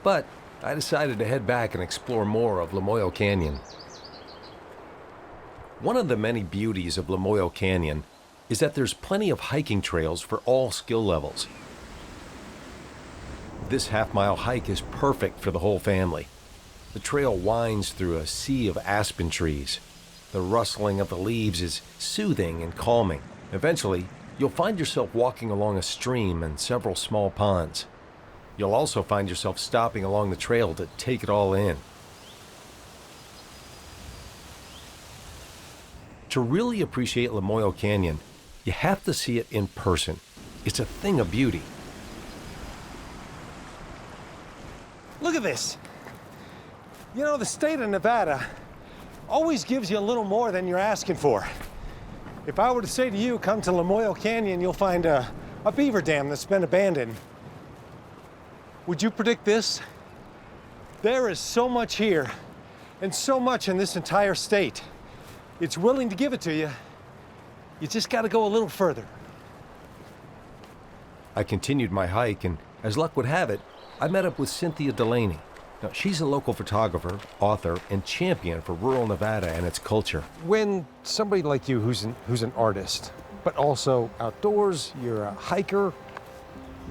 but I decided to head back and explore more of Lamoille Canyon. One of the many beauties of Lamoille Canyon is that there's plenty of hiking trails for all skill levels. This half-mile hike is perfect for the whole family. The trail winds through a sea of aspen trees. The rustling of the leaves is soothing and calming. Eventually, you'll find yourself walking along a stream and several small ponds. You'll also find yourself stopping along the trail to take it all in. To really appreciate Lamoille Canyon, you have to see it in person. It's a thing of beauty. Look at this. You know, the state of Nevada always gives you a little more than you're asking for. If I were to say to you, come to Lamoille Canyon, you'll find a beaver dam that's been abandoned. Would you predict this? There is so much here and so much in this entire state. It's willing to give it to you. You just got to go a little further. I continued my hike, and as luck would have it, I met up with Cynthia Delaney. Now, she's a local photographer, author, and champion for rural Nevada and its culture. When somebody like you, who's an artist, but also outdoors, you're a hiker,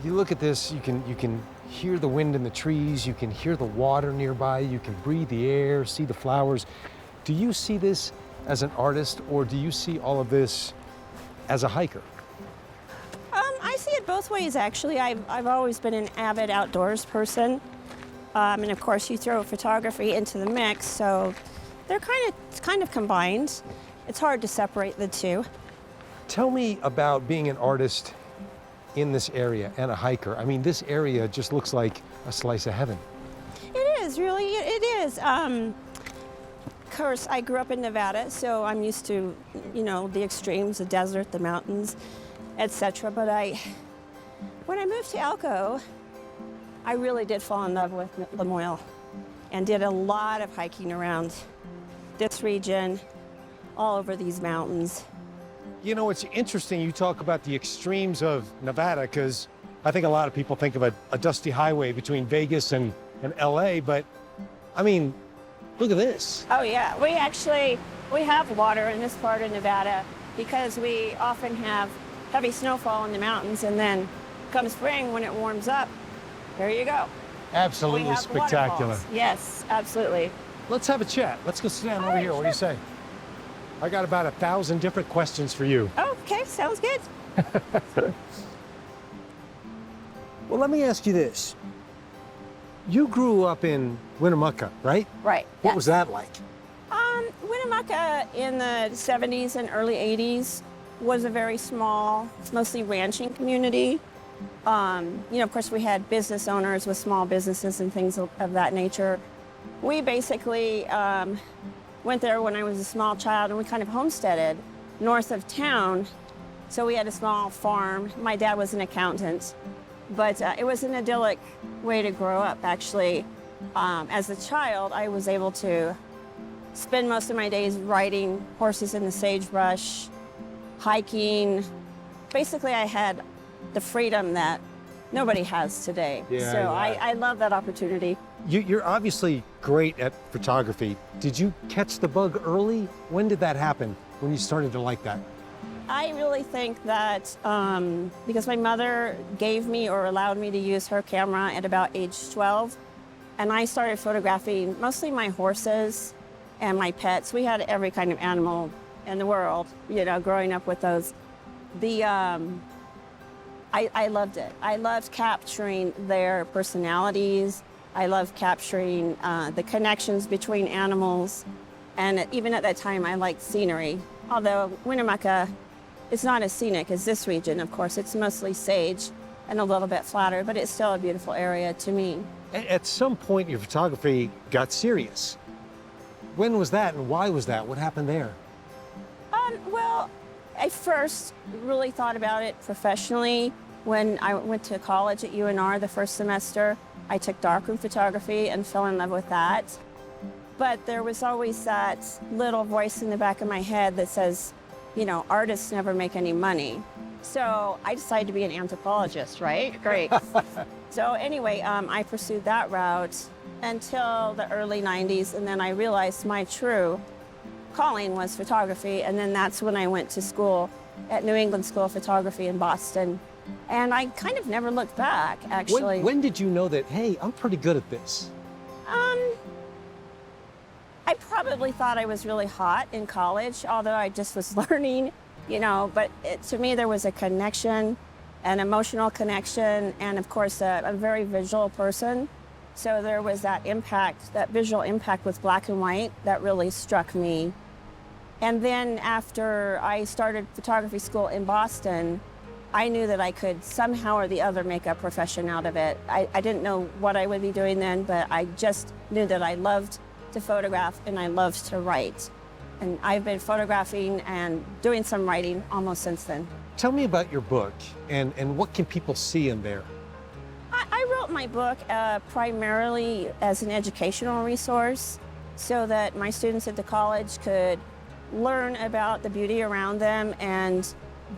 you look at this, you can hear the wind in the trees, you can hear the water nearby, you can breathe the air, see the flowers. Do you see this as an artist, or do you see all of this as a hiker? I see it both ways, actually. I've always been an avid outdoors person. And of course, you throw photography into the mix, so they're kind of combined. It's hard to separate the two. Tell me about being an artist in this area and a hiker. I mean, this area just looks like a slice of heaven. It is, really, it is. Of course, I grew up in Nevada, so I'm used to, you know, the extremes, the desert, the mountains, etc. But when I moved to Elko, I really did fall in love with Lamoille and did a lot of hiking around this region, all over these mountains. You know, it's interesting you talk about the extremes of Nevada, because I think a lot of people think of a dusty highway between Vegas and LA, but I mean, look at this. Oh yeah, we have water in this part of Nevada because we often have heavy snowfall in the mountains, and then come spring when it warms up, there you go. Absolutely spectacular. Waterfalls. Yes, absolutely. Let's have a chat. Let's go sit down over here. Sure. What do you say? I got about 1,000 different questions for you. Okay, sounds good. Well, let me ask you this. You grew up in Winnemucca, right? Right. What was that like? Winnemucca in the 70s and early 80s was a very small, mostly ranching community. You know, of course, we had business owners with small businesses and things of that nature. We basically went there when I was a small child, and we kind of homesteaded north of town. So we had a small farm. My dad was an accountant, but it was an idyllic way to grow up, actually. As a child, I was able to spend most of my days riding horses in the sagebrush, hiking. Basically, I had the freedom that nobody has today. Yeah, so yeah. I love that opportunity. You're obviously great at photography. Did you catch the bug early? When did that happen, when you started to like that? I really think that because my mother gave me or allowed me to use her camera at about age 12, and I started photographing mostly my horses and my pets. We had every kind of animal in the world, you know, growing up with those. I loved it. I loved capturing their personalities. I loved capturing the connections between animals. And even at that time, I liked scenery. Although Winnemucca is not as scenic as this region, of course. It's mostly sage and a little bit flatter, but it's still a beautiful area to me. At some point, your photography got serious. When was that, and why was that? What happened there? Well, I first really thought about it professionally when I went to college at UNR the first semester. I took darkroom photography and fell in love with that. But there was always that little voice in the back of my head that says, you know, artists never make any money. So I decided to be an anthropologist, right? Great. So anyway, I pursued that route until the early 90s, and then I realized my true calling was photography, and then that's when I went to school at New England School of Photography in Boston. And I kind of never looked back, actually. When did you know that, hey, I'm pretty good at this? I probably thought I was really hot in college, although I just was learning, but to me there was a connection, an emotional connection, and of course a very visual person. So there was that impact, that visual impact with black and white that really struck me. And then after I started photography school in Boston, I knew that I could somehow or the other make a profession out of it. I didn't know what I would be doing then, but I just knew that I loved to photograph and I loved to write. And I've been photographing and doing some writing almost since then. Tell me about your book and what can people see in there? I wrote my book primarily as an educational resource so that my students at the college could learn about the beauty around them and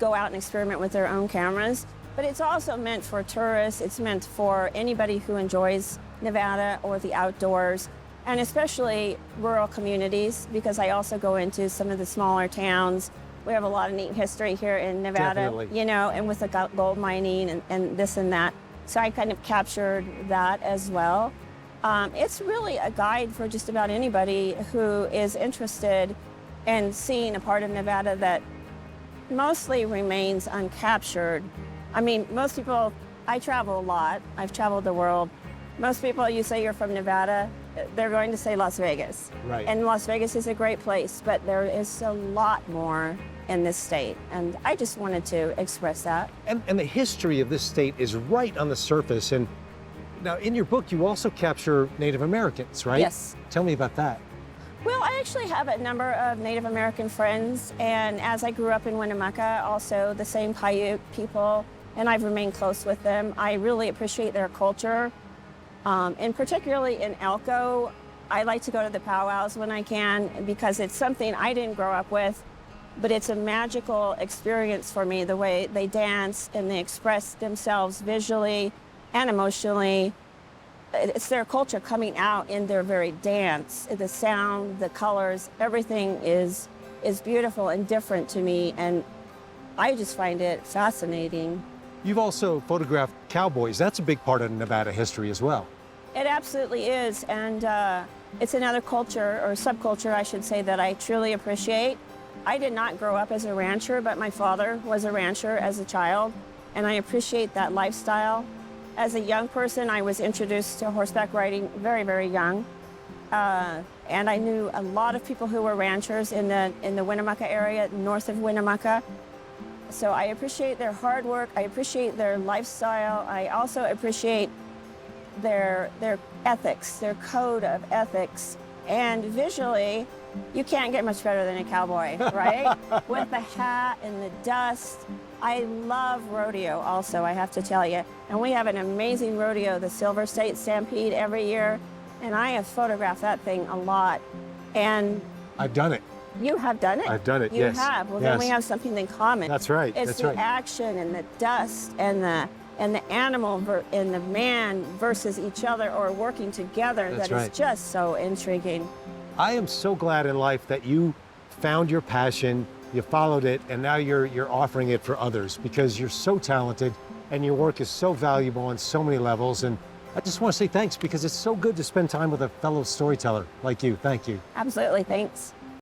go out and experiment with their own cameras. But it's also meant for tourists. It's meant for anybody who enjoys Nevada or the outdoors, and especially rural communities, because I also go into some of the smaller towns. We have a lot of neat history here in Nevada, Definitely. And with the gold mining and this and that. So I kind of captured that as well. It's really a guide for just about anybody who is interested in seeing a part of Nevada that mostly remains uncaptured. I mean, most people, I travel a lot. I've traveled the world. Most people, you say you're from Nevada, they're going to say Las Vegas. Right. And Las Vegas is a great place, but there is a lot more in this state. And I just wanted to express that. And the history of this state is right on the surface. And now in your book, you also capture Native Americans, right? Yes. Tell me about that. Well, I actually have a number of Native American friends, and as I grew up in Winnemucca, also the same Paiute people, and I've remained close with them. I really appreciate their culture, and particularly in Elko, I like to go to the powwows when I can because it's something I didn't grow up with, but it's a magical experience for me, the way they dance and they express themselves visually and emotionally. It's their culture coming out in their very dance. The sound, the colors, everything is beautiful and different to me, and I just find it fascinating. You've also photographed cowboys. That's a big part of Nevada history as well. It absolutely is, and it's another culture, or subculture, I should say, that I truly appreciate. I did not grow up as a rancher, but my father was a rancher as a child, and I appreciate that lifestyle. As a young person, I was introduced to horseback riding very, very young. And I knew a lot of people who were ranchers in the Winnemucca area, north of Winnemucca. So I appreciate their hard work. I appreciate their lifestyle. I also appreciate their ethics, their code of ethics. And visually, you can't get much better than a cowboy, right? With the hat and the dust. I love rodeo also, I have to tell you. And we have an amazing rodeo, the Silver State Stampede, every year. And I have photographed that thing a lot. And I've done it. you have done it? I've done it, You yes. have. Well, Yes. then we have something in common. That's right, It's that's the right. action and the dust and the animal and the man versus each other or working together. That's That is right. just so intriguing. I am so glad in life that you found your passion, you followed it, and now you're offering it for others because you're so talented and your work is so valuable on so many levels. And I just want to say thanks because it's so good to spend time with a fellow storyteller like you. Thank you. Absolutely. Thanks.